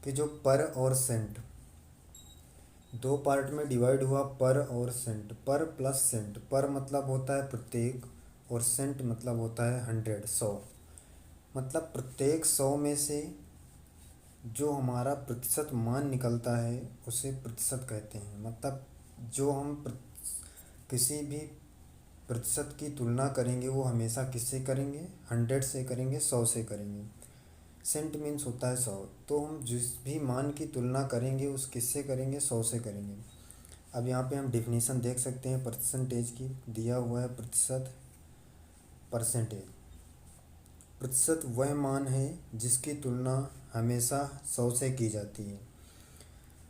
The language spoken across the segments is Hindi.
कि जो पर और सेंट दो पार्ट में डिवाइड हुआ, पर और सेंट। पर प्लस सेंट, पर मतलब होता है प्रत्येक और सेंट मतलब होता है 100, 100। मतलब प्रत्येक 100 में से जो हमारा प्रतिशत मान निकलता है उसे प्रतिशत कहते हैं। मतलब जो हम किसी भी प्रतिशत की तुलना करेंगे वो हमेशा किससे करेंगे, 100 से करेंगे, 100 से करेंगे। सेंट मीन्स होता है 100। तो हम जिस भी मान की तुलना करेंगे उस किससे करेंगे, 100 से करेंगे। अब यहाँ पे हम डिफिनीसन देख सकते हैं परसेंटेज की, दिया हुआ है प्रतिशत। परसेंटेज प्रतिशत वह मान है जिसकी तुलना हमेशा 100 से की जाती है।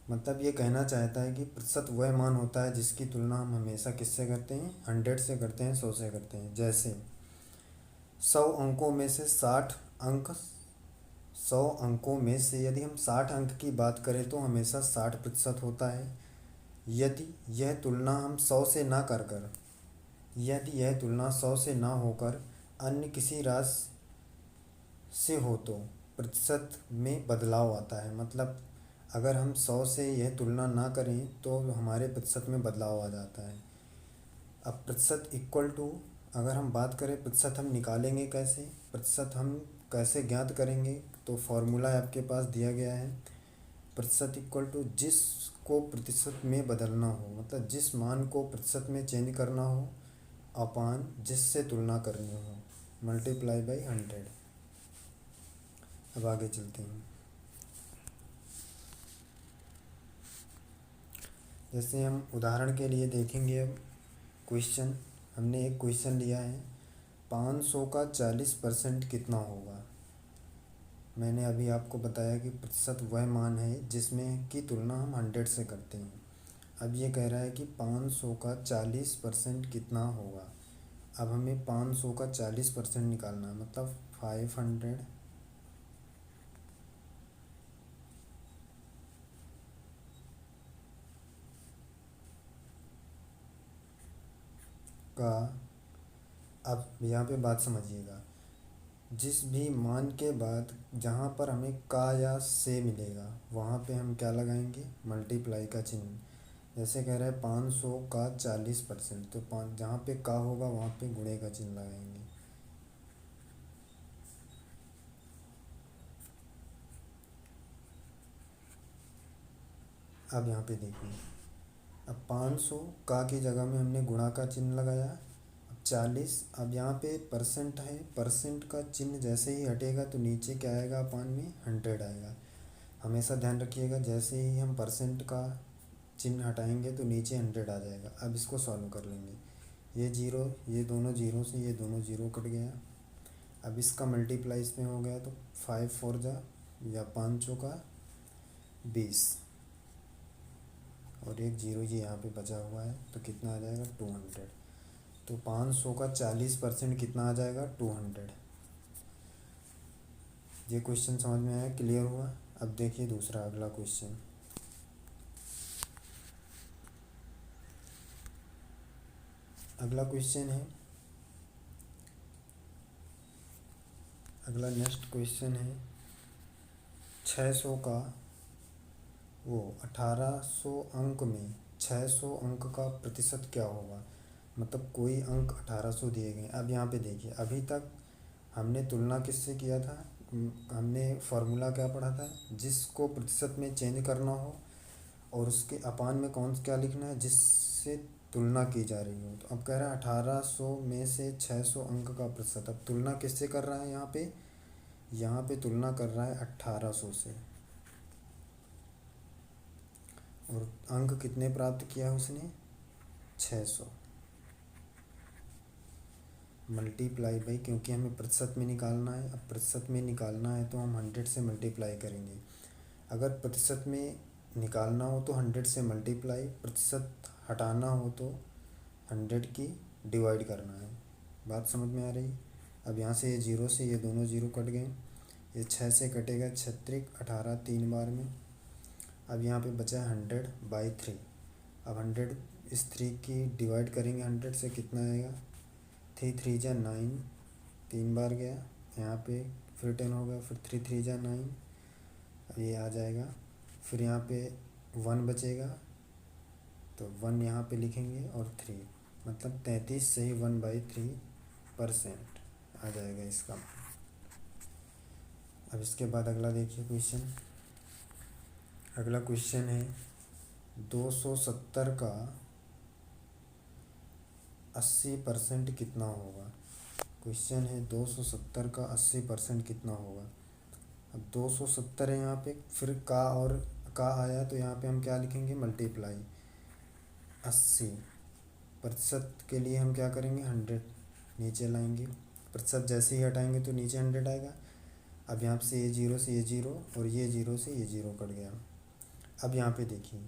मतलब ये कहना चाहता है कि प्रतिशत वह मान होता है जिसकी तुलना हम हमेशा किससे करते हैं, 100 से करते हैं, 100 से करते हैं। जैसे 100 अंकों में से 60 अंक, 100 अंकों में से यदि हम 60 अंक की बात करें तो हमेशा 60% होता है। यदि यह तुलना हम 100 से ना कर कर यदि यह तुलना 100 से ना होकर अन्य किसी राशि से हो तो प्रतिशत में बदलाव आता है। मतलब अगर हम 100 से यह तुलना ना करें तो हमारे प्रतिशत में बदलाव आ जाता है। अब प्रतिशत इक्वल टू, अगर हम बात करें प्रतिशत हम निकालेंगे कैसे, प्रतिशत हम कैसे ज्ञात करेंगे, तो फॉर्मूला आपके पास दिया गया है। प्रतिशत इक्वल टू जिसको प्रतिशत में बदलना हो, मतलब जिस मान को प्रतिशत में चेंज करना हो अपान जिससे तुलना करनी हो, मल्टीप्लाई बाई 100। अब आगे चलते हैं। जैसे हम उदाहरण के लिए देखेंगे अब क्वेश्चन। हमने एक क्वेश्चन लिया है, 500 का 40% कितना होगा। मैंने अभी आपको बताया कि प्रतिशत वह मान है जिसमें की तुलना हम 100 से करते हैं। अब ये कह रहा है कि 500 का 40% कितना होगा। अब हमें 500 का 40% निकालना है, मतलब 500 का, अब यहाँ पे बात समझिएगा, जिस भी मान के बाद जहाँ पर हमें का या से मिलेगा वहाँ पे हम क्या लगाएंगे, मल्टीप्लाई का चिन्ह। जैसे कह रहा है 500 का 40%, तो पाँच जहाँ पे का होगा वहाँ पे गुणे का चिन्ह लगाएंगे। अब यहाँ पे देखिए, अब 500 का की जगह में हमने गुणा का चिन्ह लगाया। अब 40, अब यहाँ पे परसेंट है, परसेंट का चिन्ह जैसे ही हटेगा तो नीचे क्या आएगा, अपान में 100 आएगा। हमेशा ध्यान रखिएगा, जैसे ही हम परसेंट का चिन्ह हटाएंगे तो नीचे 100 आ जाएगा। अब इसको सॉल्व कर लेंगे। ये जीरो, ये दोनों जीरो से ये दोनों जीरो कट गया। अब इसका मल्टीप्लाई इसमें हो गया तो 5 4 जा या 5 चौका 20, और एक जीरो ये यहाँ पे बचा हुआ है तो कितना आ जाएगा, 200। तो 500 का 40% कितना आ जाएगा, 200। ये क्वेश्चन समझ में आया, क्लियर हुआ। अब देखिए दूसरा अगला क्वेश्चन। अगला क्वेश्चन है, अगला नेक्स्ट क्वेश्चन है 600 का, वो 1800 अंक में 600 अंक का प्रतिशत क्या होगा। मतलब कोई अंक 1800 दिए गए। अब यहाँ पे देखिए, अभी तक हमने तुलना किससे किया था, हमने फार्मूला क्या पढ़ा था, जिसको प्रतिशत में चेंज करना हो और उसके अपान में कौन क्या लिखना है, जिससे तुलना की जा रही हो। तो अब कह रहा है 1800 में से 600 अंक का प्रतिशत। अब तुलना किससे कर रहा है, यहाँ पे तुलना कर रहा है 1800 से। और अंक कितने प्राप्त किया उसने, 600। मल्टीप्लाई बाई, क्योंकि हमें प्रतिशत में निकालना है। अब प्रतिशत में निकालना है तो हम 100 से मल्टीप्लाई करेंगे। अगर प्रतिशत में निकालना हो तो 100 से मल्टीप्लाई, प्रतिशत हटाना हो तो 100 की डिवाइड करना है। बात समझ में आ रही। अब यहाँ से ये जीरो से ये दोनों जीरो कट गए, ये 6 से कटेगा 6 18 3 बार में। अब यहाँ पे बचा है 100/3। अब 100 इस 3 की डिवाइड करेंगे 100 से, कितना आएगा, 3 3 जा 9, 3 बार गया। यहाँ पे फिर 10 हो गया, फिर 3 3 जा 9, ये आ जाएगा। फिर यहाँ पे 1 बचेगा तो 1 यहाँ पे लिखेंगे और 3, मतलब 33 से ही 1/3% आ जाएगा इसका। अब इसके बाद अगला देखिए क्वेश्चन। अगला क्वेश्चन है 270 का 80% कितना होगा। क्वेश्चन है 270 का 80% कितना होगा। अब 270 है यहाँ पे, फिर का आया तो यहाँ पे हम क्या लिखेंगे, मल्टीप्लाई 80% के लिए हम क्या करेंगे, 100 नीचे लाएंगे। प्रतिशत जैसे ही हटाएंगे तो नीचे 100 आएगा। अब यहाँ से ये 0 से ये 0 और ये 0 से ये 0 कट गया। अब यहाँ पे देखिए,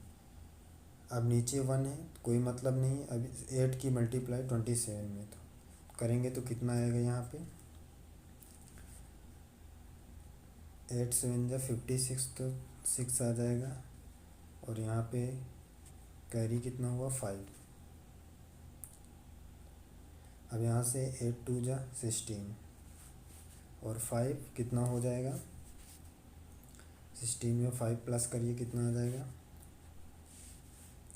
अब नीचे 1 है, कोई मतलब नहीं। अब 8 की मल्टीप्लाई 27 में तो करेंगे तो कितना आएगा, यहाँ पे 8 7 जा 56 तो 6 आ जाएगा। और यहाँ पे कैरी कितना हुआ, 5। अब यहाँ से 8 2 जा 16 और 5 कितना हो जाएगा, 16 में 5 प्लस करिए कितना आ जाएगा,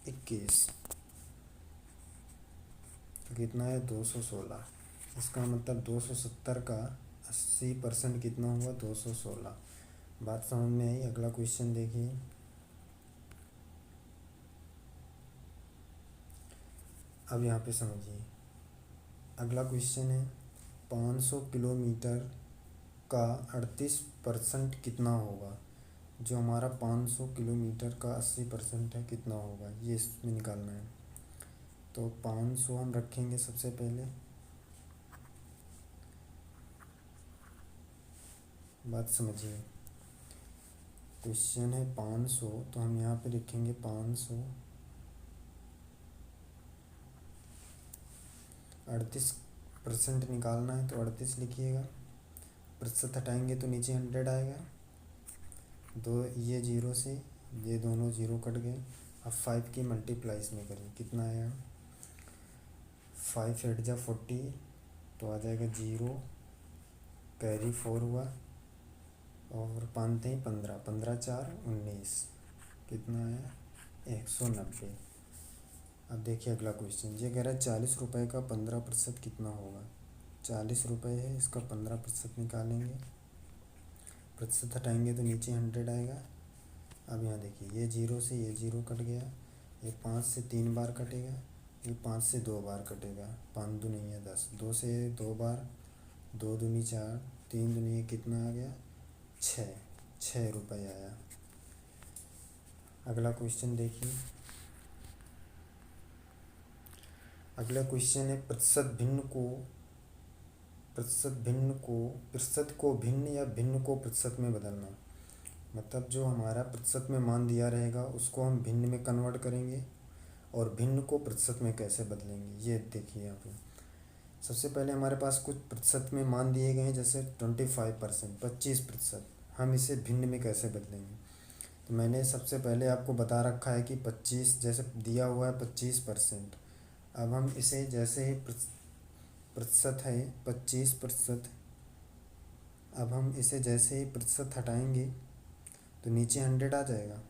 21। तो कितना है, 216। इसका मतलब 270 का 80% कितना हुआ, 216। बात समझ में आई। अगला क्वेश्चन देखिए। अब यहाँ पे समझिए, अगला क्वेश्चन है 500 किलोमीटर का 38% कितना होगा। जो हमारा 500 किलोमीटर का 80% है कितना होगा, ये इसमें निकालना है। तो 500 हम रखेंगे सबसे पहले। बात समझिए, क्वेश्चन है 500 तो हम यहाँ पे लिखेंगे 500। 38% निकालना है तो 38 लिखिएगा। प्रतिशत हटाएंगे तो नीचे 100 आएगा। दो ये 0 से ये दोनों 0 कट गए। अब 5 की मल्टीप्लाई इसमें करिए कितना आया, 5 8 जा 40 तो आ जाएगा 0, कैरी 4 हुआ और 5 3 15, 15 4 19, कितना आया, 190। अब देखिए अगला क्वेश्चन, ये कह रहा है 40 रुपये का 15% कितना होगा। 40 रुपये है, इसका 15% निकालेंगे। प्रतिशत हटाएंगे तो नीचे 100 आएगा। अब यहाँ देखिए, ये 0 से ये 0 कट गया, ये 5 से 3 बार कटेगा, ये 5 से 2 बार कटेगा। 5 दूनी है 10, 2 से 2 बार, 2 दूनी 4, 3 दूनी कितना आ गया, 6 रुपये आया। अगला क्वेश्चन देखिए। अगला क्वेश्चन है प्रतिशत को भिन्न या भिन्न को प्रतिशत में बदलना। मतलब जो हमारा प्रतिशत में मान दिया रहेगा उसको हम भिन्न में कन्वर्ट करेंगे और भिन्न को प्रतिशत में कैसे बदलेंगे, ये देखिए यहाँ पे। सबसे पहले हमारे पास कुछ प्रतिशत में मान दिए गए हैं, जैसे 25%, 25%। हम इसे भिन्न में कैसे बदलेंगे, तो मैंने सबसे पहले आपको बता रखा है कि 25 जैसे दिया हुआ है 25%। अब हम इसे जैसे ही प्रतिशत है 25%, अब हम इसे जैसे ही प्रतिशत हटाएंगे तो नीचे 100 आ जाएगा।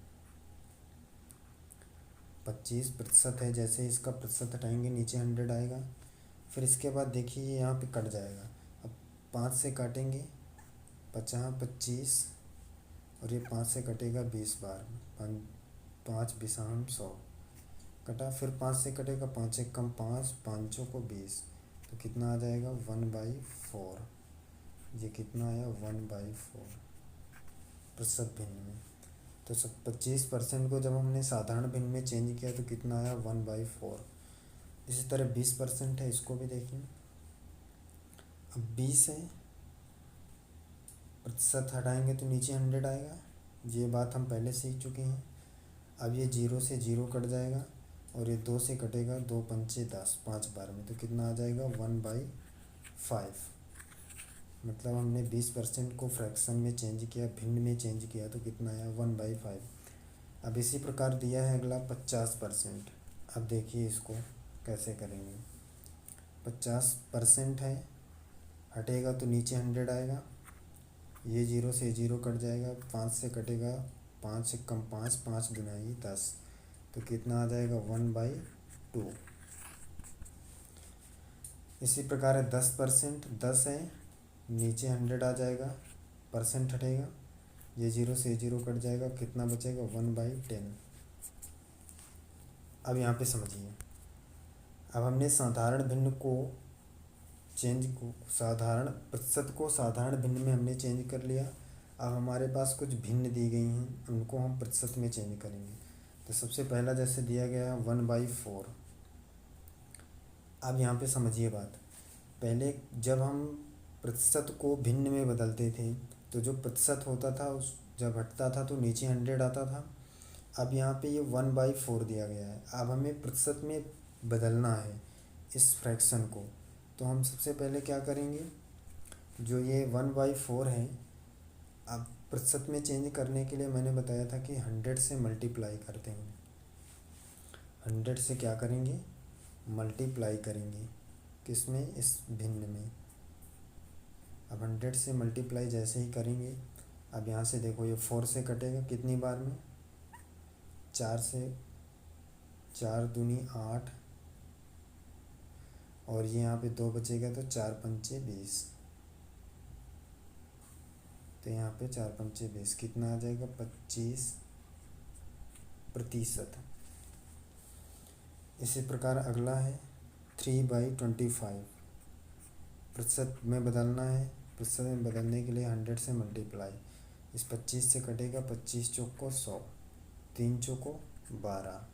25% है, जैसे ही इसका प्रतिशत हटाएंगे नीचे 100 आएगा। फिर इसके बाद देखिए यहाँ पे कट जाएगा। अब 5 से काटेंगे 50 25 और ये 5 से कटेगा 20 बार, 5 बिसाम 100 कटा। फिर 5 से कटेगा 5 एक कम 5, 5 को 20 तो कितना आ जाएगा, 1/4। ये कितना आया, 1/4 प्रतिशत भिन्न में। तो सब 25% को जब हमने साधारण भिन्न में चेंज किया तो कितना आया, 1/4। इसी तरह 20% है, इसको भी देखिए। अब 20 है, प्रतिशत हटाएंगे तो नीचे 100 आएगा। ये बात हम पहले सीख चुके हैं। अब ये 0 से 0 कट जाएगा और ये 2 से कटेगा, 2 पंचे 10, 5 बार में तो कितना आ जाएगा, 1/5। मतलब हमने 20% को फ्रैक्शन में चेंज किया, भिन्न में चेंज किया तो कितना आया, 1/5। अब इसी प्रकार दिया है अगला 50%। अब देखिए इसको कैसे करेंगे। 50% है, हटेगा तो नीचे 100 आएगा। ये जीरो से ये जीरो कट जाएगा, 5 से कटेगा, 5 से कम 5, 5 दूना ये 10, तो कितना आ जाएगा 1/2। इसी प्रकार है 10%, 10 है, नीचे 100 आ जाएगा, परसेंट हटेगा, ये जीरो से ये जीरो कट जाएगा, कितना बचेगा 1/10। अब यहाँ पे समझिए, अब हमने साधारण भिन्न को साधारण प्रतिशत को साधारण भिन्न में हमने चेंज कर लिया। अब हमारे पास कुछ भिन्न दी गई हैं, उनको हम प्रतिशत में चेंज करेंगे। तो सबसे पहला जैसे दिया गया है 1/4। अब यहाँ पे समझिए बात, पहले जब हम प्रतिशत को भिन्न में बदलते थे तो जो प्रतिशत होता था उस जब हटता था तो नीचे 100 आता था। अब यहाँ पे ये 1/4 दिया गया है, अब हमें प्रतिशत में बदलना है इस फ्रैक्शन को। तो हम सबसे पहले क्या करेंगे, जो ये 1/4 है, अब प्रतिशत में चेंज करने के लिए मैंने बताया था कि 100 से मल्टीप्लाई करते हैं। 100 से क्या करेंगे, मल्टीप्लाई करेंगे, किसमें, इस भिन्न में। अब 100 से मल्टीप्लाई जैसे ही करेंगे, अब यहाँ से देखो ये 4 से कटेगा कितनी बार में, 4 से, 4 दूनी 8, और ये यहाँ पे 2 बचेगा तो 4 पंचे 20, तो यहाँ पे 4 पंचे 20 कितना आ जाएगा 25%। इसी प्रकार अगला है 3/25, प्रतिशत में बदलना है। प्रतिशत में बदलने के लिए 100 से मल्टीप्लाई, इस 25 से कटेगा, 25 चौक को 100, 3 चौको 12,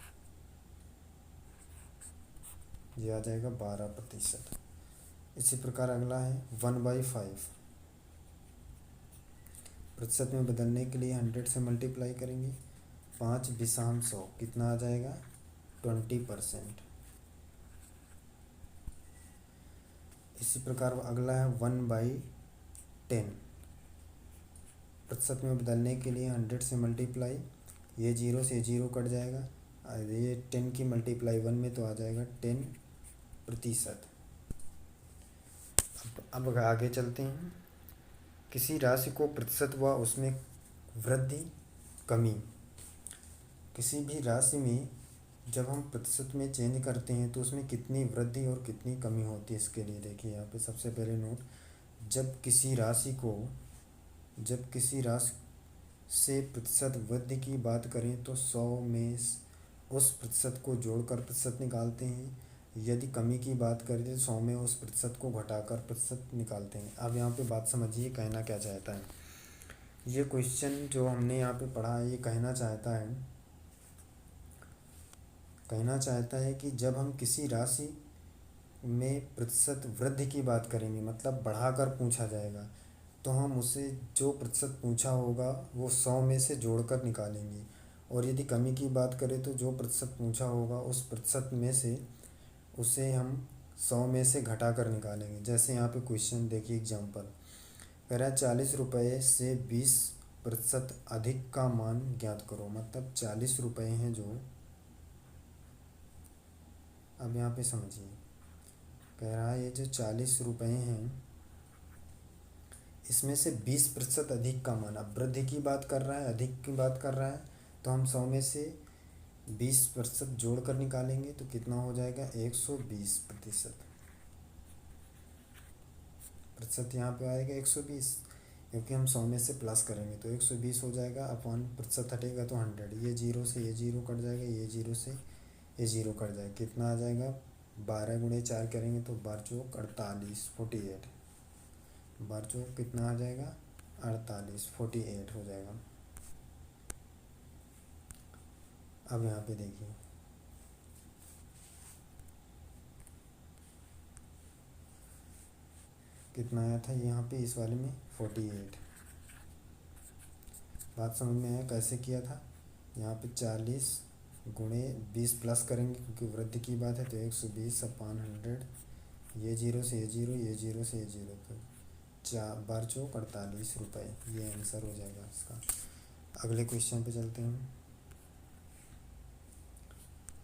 ये आ जाएगा 12%। इसी प्रकार अगला है 1/5, प्रतिशत में बदलने के लिए 100 से मल्टीप्लाई करेंगे, 5/100 कितना आ जाएगा 20%। इसी प्रकार अगला है 1/10, प्रतिशत में बदलने के लिए 100 से मल्टीप्लाई, ये जीरो से जीरो कट जाएगा, और ये 10 की मल्टीप्लाई 1 में तो आ जाएगा 10%। अब आगे चलते हैं, किसी राशि को प्रतिशत व उसमें वृद्धि कमी, किसी भी राशि में जब हम प्रतिशत में चेंज करते हैं तो उसमें कितनी वृद्धि और कितनी कमी होती है। इसके लिए देखिए यहाँ पे सबसे पहले नोट, जब किसी राशि से प्रतिशत वृद्धि की बात करें तो 100 में उस प्रतिशत को जोड़कर प्रतिशत निकालते हैं। यदि कमी की बात करें तो 100 में उस प्रतिशत को घटाकर प्रतिशत निकालते हैं। अब यहाँ पे बात समझिए कहना क्या चाहता है। ये क्वेश्चन जो हमने यहाँ पे पढ़ा है, ये कहना चाहता है कि जब हम किसी राशि में प्रतिशत वृद्धि की बात करेंगे, मतलब बढ़ाकर पूछा जाएगा, तो हम उसे जो प्रतिशत पूछा होगा वो 100 में से जोड़कर निकालेंगे, और यदि कमी की बात करें तो जो प्रतिशत पूछा होगा उस प्रतिशत में से उसे हम 100 में से घटाकर निकालेंगे। जैसे यहाँ पे क्वेश्चन देखिए, एग्जांपल कह रहा है 40 रुपये से 20% अधिक का मान ज्ञात करो। मतलब 40 रुपये हैं जो, अब यहाँ पे समझिए, कह रहा है ये जो 40 रुपये हैं इसमें से 20% अधिक का मान, अब वृद्धि की बात कर रहा है, अधिक की बात कर रहा है, तो हम 100 में से 20% जोड़ कर निकालेंगे तो कितना हो जाएगा 120%। प्रतिशत यहाँ पे आएगा 120, क्योंकि हम 100 में से प्लस करेंगे तो 120 हो जाएगा, अपॉन प्रतिशत हटेगा तो 100, ये जीरो से ये जीरो कट जाएगा, ये जीरो से ये जीरो कट जाएगा, कितना आ जाएगा 12 गुणे 4 करेंगे तो 12 चौक 48, 48, 12 चौक कितना आ जाएगा 48, 48 हो जाएगा। अब यहाँ पे देखिए, कितना आया था यहाँ पे इस वाले में 48। बात समझ में आया कैसे किया था। यहाँ पे 40 गुणे 20 प्लस करेंगे क्योंकि वृद्धि की बात है, तो 120 अपॉन 100, ये जीरो से ये जीरो, ये जीरो से ये जीरो, तो 4 चौक 48 रुपये, ये आंसर हो जाएगा इसका। अगले क्वेश्चन पे चलते हैं।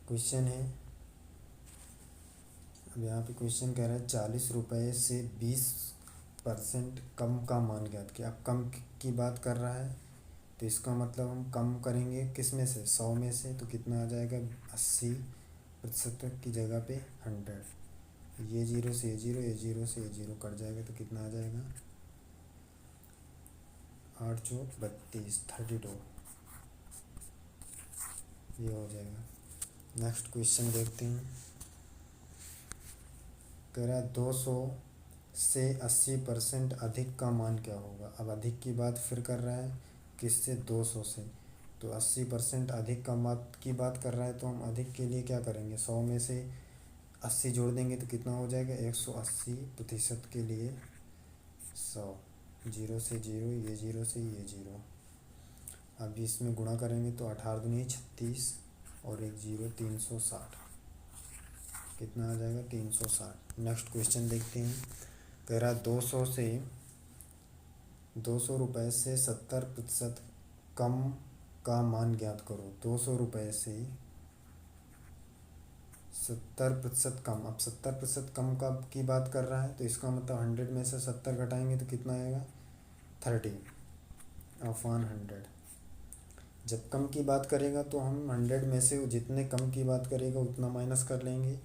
क्वेश्चन है, अब यहाँ पे क्वेश्चन कह रहा है 40 रुपये से परसेंट कम का मान ज्ञात किया। अब कम की बात कर रहा है तो इसका मतलब हम कम करेंगे किस में से, 100 में से, तो कितना आ जाएगा 80% की जगह पे 100। ये जीरो से ये जीरो, ये जीरो से ये जीरो कट जाएगा तो कितना आ जाएगा 8 चौक 32, 32, ये हो जाएगा। नेक्स्ट क्वेश्चन देखते हैं। कह रहा है 200 से 80% अधिक का मान क्या होगा। अब अधिक की बात फिर कर रहा है किससे, 200 से, तो 80% अधिक का मान की बात कर रहा है तो हम अधिक के लिए क्या करेंगे, 100 में से 80 जोड़ देंगे तो कितना हो जाएगा 180% के लिए 100, जीरो से जीरो, ये जीरो से ये जीरो। अब इसमें गुणा करेंगे तो 18 दूनी 36 और एक जीरो 360, कितना आ जाएगा 360। नेक्स्ट क्वेश्चन देखते हैं। कह रहा 200 रुपये से 70% कम का मान ज्ञात करो। 200 रुपये से 70% कम। अब 70% कम का की बात कर रहा है तो इसका मतलब 100 में से 70 घटाएंगे तो कितना आएगा 30/100। जब कम की बात करेगा तो हम 100 में से जितने कम की बात करेगा उतना माइनस कर लेंगे,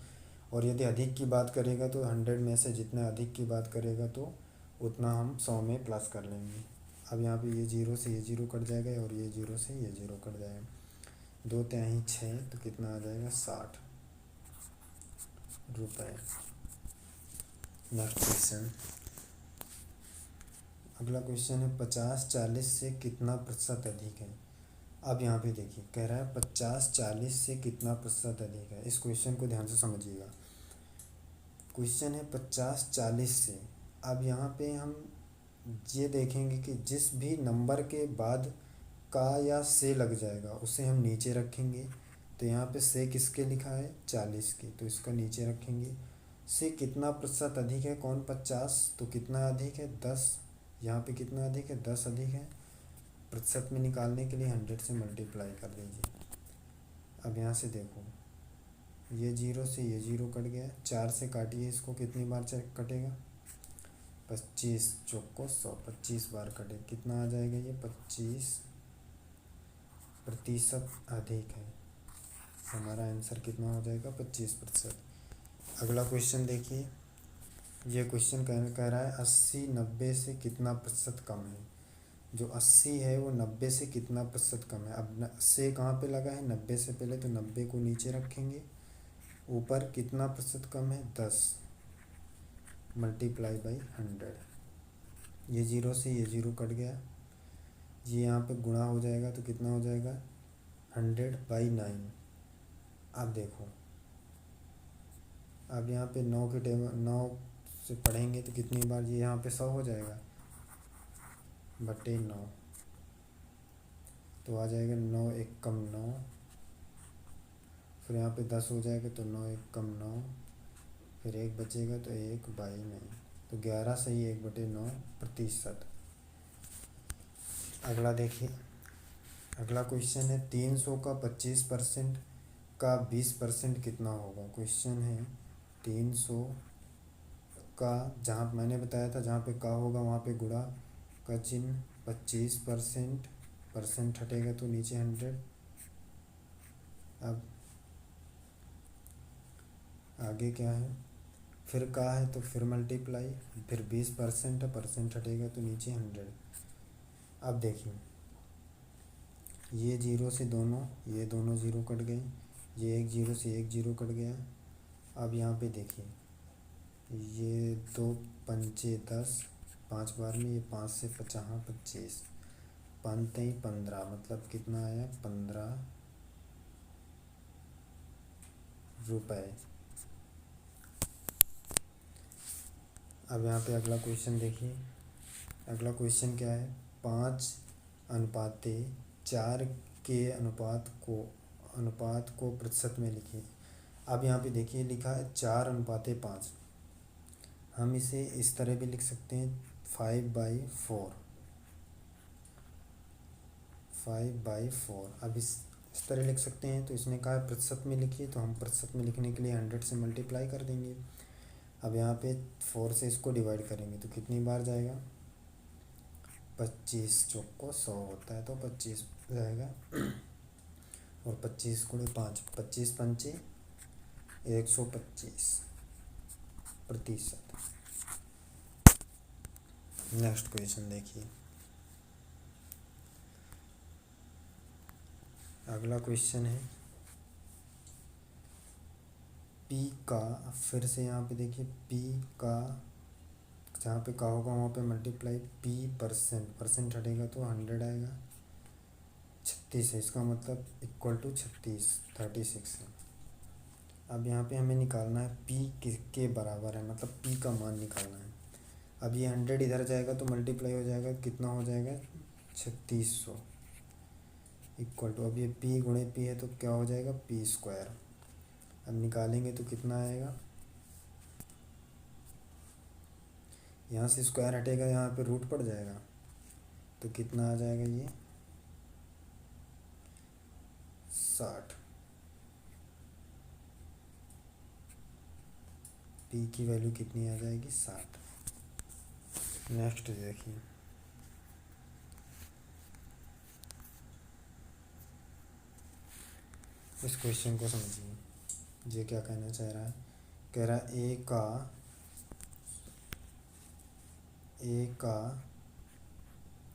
और यदि अधिक की बात करेगा तो 100 में से जितना अधिक की बात करेगा तो उतना हम 100 में प्लस कर लेंगे। अब यहाँ पे ये जीरो से ये जीरो कट जाएगा और ये जीरो से ये जीरो कट जाएगा, 2 तिहाई 6, तो कितना आ जाएगा 60 रुपये। नेक्स्ट क्वेश्चन, अगला क्वेश्चन है 50-40 से कितना प्रतिशत अधिक है। अब यहाँ पे देखिए कह रहा है 50-40 से कितना प्रतिशत अधिक है। इस क्वेश्चन को ध्यान से समझिएगा। क्वेश्चन है 50-40 से। अब यहाँ पे हम ये देखेंगे कि जिस भी नंबर के बाद का या से लग जाएगा उसे हम नीचे रखेंगे। तो यहाँ पे से किसके लिखा है 40 के, तो इसका नीचे रखेंगे। से कितना प्रतिशत अधिक है, कौन 50, तो कितना अधिक है 10। यहाँ पे कितना अधिक है 10 अधिक है। प्रतिशत में निकालने के लिए 100 से मल्टीप्लाई कर दीजिए। अब यहाँ से देखो ये जीरो से ये जीरो कट गया, 4 से काटिए इसको, कितनी बार कटेगा 25 चौको 100, 25 बार कटे, कितना आ जाएगा ये 25% अधिक है। हमारा आंसर कितना हो जाएगा 25%। अगला क्वेश्चन देखिए। ये क्वेश्चन कह रहा है 80-90 से कितना प्रतिशत कम है। जो 80 है वो 90 से कितना प्रतिशत कम है। अब से कहाँ पे लगा है 90 से पहले, तो 90 को नीचे रखेंगे, ऊपर कितना प्रतिशत कम है 10 मल्टीप्लाई बाई 100। ये जीरो से ये जीरो कट गया, ये यहाँ पे गुणा हो जाएगा तो कितना हो जाएगा 100/9। अब देखो अब यहाँ पे 9 के टेबल 9 से पढ़ेंगे तो कितनी बार ये यहाँ पे 100 हो जाएगा बटे 9, तो आ जाएगा 9 एक कम 9, फिर यहाँ पे 10 हो जाएगा तो 9 एक कम 9, फिर 1 बचेगा तो 1/9, तो 11 सही 1/9%। अगला देखिए। अगला क्वेश्चन है 300 का 25% का 20% कितना होगा। क्वेश्चन है 300 का, जहाँ मैंने बताया था जहाँ पे का होगा वहाँ पे गुणा का चिन्ह, 25% परसेंट हटेगा तो नीचे 100। अब आगे क्या है, फिर का है तो फिर मल्टीप्लाई, फिर 20% है, परसेंट हटेगा तो नीचे 100। अब देखिए ये जीरो से ये दोनों ज़ीरो कट गए, ये एक जीरो से एक जीरो कट गया। अब यहाँ पे देखिए ये 2 पंचे 10, 5 बार में, ये 5 से 50 25, 15 मतलब कितना आया 15 रुपये। अब यहाँ पे अगला क्वेश्चन देखिए। अगला क्वेश्चन क्या है, 5:4 के अनुपात को प्रतिशत में लिखिए। अब यहाँ पे देखिए लिखा है 4:5। हम इसे इस तरह भी लिख सकते हैं 5/4। अब इस तरह लिख सकते हैं। तो इसने कहा है प्रतिशत में लिखिए, तो हम प्रतिशत में लिखने के लिए 100 से मल्टीप्लाई कर देंगे। अब यहाँ पे 4 से इसको डिवाइड करेंगे तो कितनी बार जाएगा, 25 चौको 100 होता है तो 25 जाएगा। और 25 गुणे 5, 25 पंचे 125%। नेक्स्ट क्वेश्चन देखिए, अगला क्वेश्चन है P का, फिर से यहाँ पे देखिए P का, जहाँ पे का होगा वहाँ पे मल्टीप्लाई P परसेंट हटेगा तो 100 आएगा। 36 है, इसका मतलब इक्वल टू 36 है। अब यहाँ पे हमें निकालना है P किसके बराबर है, मतलब P का मान निकालना है। अब ये 100 इधर जाएगा तो मल्टीप्लाई हो जाएगा, कितना हो जाएगा 3600 इक्वल टू, अब ये P गुणे P है तो क्या हो जाएगा P²। अब निकालेंगे तो कितना आएगा, यहाँ से स्क्वायर हटेगा, यहाँ पे रूट पड़ जाएगा तो कितना आ जाएगा ये 60। P की वैल्यू कितनी आ जाएगी 60। नेक्स्ट देखिए, इस क्वेश्चन को समझिए, ये क्या कहना चाह रहा है, कह रहा है ए का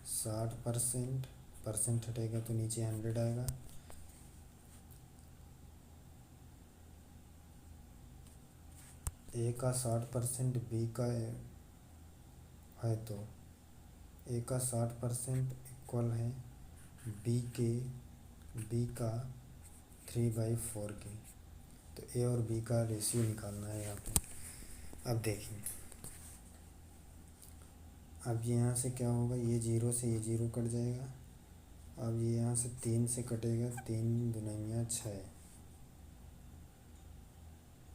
60%, परसेंट हटेगा तो नीचे 100 आएगा। ए का 60% बी का है तो ए का 60% इक्वल है बी का 3/4 के। तो ए और बी का रेशियो निकालना है यहाँ पे। अब देखिए, अब यहाँ से क्या होगा, ये 0 से ये 0 कट जाएगा। अब ये यहाँ से 3 से कटेगा, 3 दूनी 6,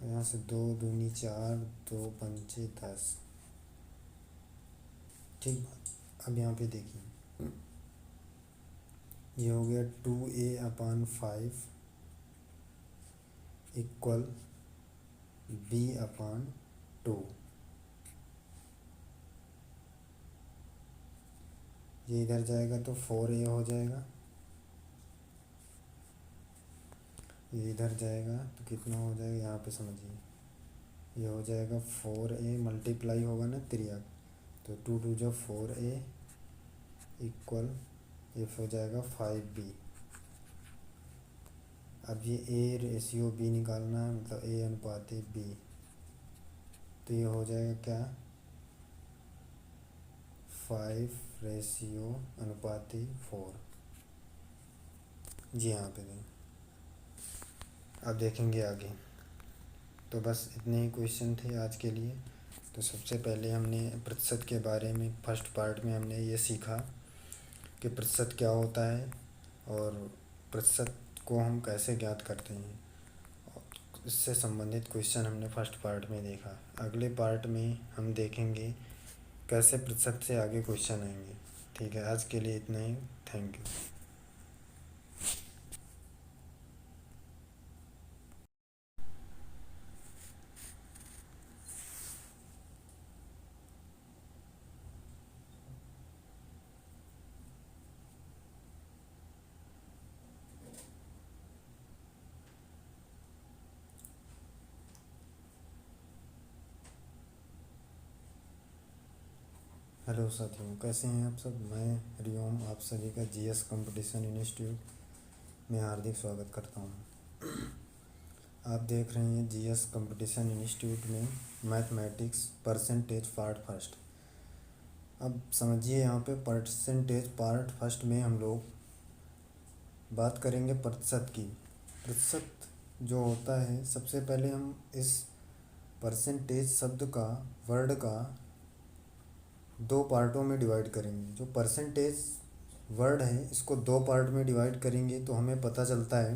यहाँ से 2 दूनी 4, 2 पंचे 10। ठीक। अब यहाँ पे देखिए, ये हो गया 2a/5 इक्वल b/2। ये इधर जाएगा तो 4a हो जाएगा, ये इधर जाएगा तो कितना हो जाएगा, यहाँ पे समझिए, ये हो जाएगा 4a मल्टीप्लाई होगा ना त्रियाक, तो 2 2 जो 4a इक्वल ये हो जाएगा 5b। अब ये a रेशियो b निकालना है, मतलब a अनुपात b, तो ये हो जाएगा क्या 5:4। जी हाँ पे दें। अब देखेंगे आगे, तो बस इतने ही क्वेश्चन थे आज के लिए। तो सबसे पहले हमने प्रतिशत के बारे में फर्स्ट पार्ट में हमने ये सीखा कि प्रतिशत क्या होता है और प्रतिशत को हम कैसे ज्ञात करते हैं। इससे संबंधित क्वेश्चन हमने फर्स्ट पार्ट में देखा। अगले पार्ट में हम देखेंगे कैसे प्रतिशत से आगे क्वेश्चन आएंगे। ठीक है, आज के लिए इतना ही। Thank you. हेलो साथियों, कैसे हैं आप सब। मैं हरिओम आप सभी का जीएस कंपटीशन इंस्टीट्यूट में हार्दिक स्वागत करता हूं। आप देख रहे हैं जीएस कंपटीशन इंस्टीट्यूट में मैथमेटिक्स परसेंटेज पार्ट फर्स्ट। अब समझिए, यहाँ पे परसेंटेज पार्ट फर्स्ट में हम लोग बात करेंगे प्रतिशत की। प्रतिशत जो होता है, सबसे पहले हम इस परसेंटेज शब्द का, वर्ड का 2 पार्टों में डिवाइड करेंगे। जो परसेंटेज वर्ड है इसको 2 पार्ट में डिवाइड करेंगे तो हमें पता चलता है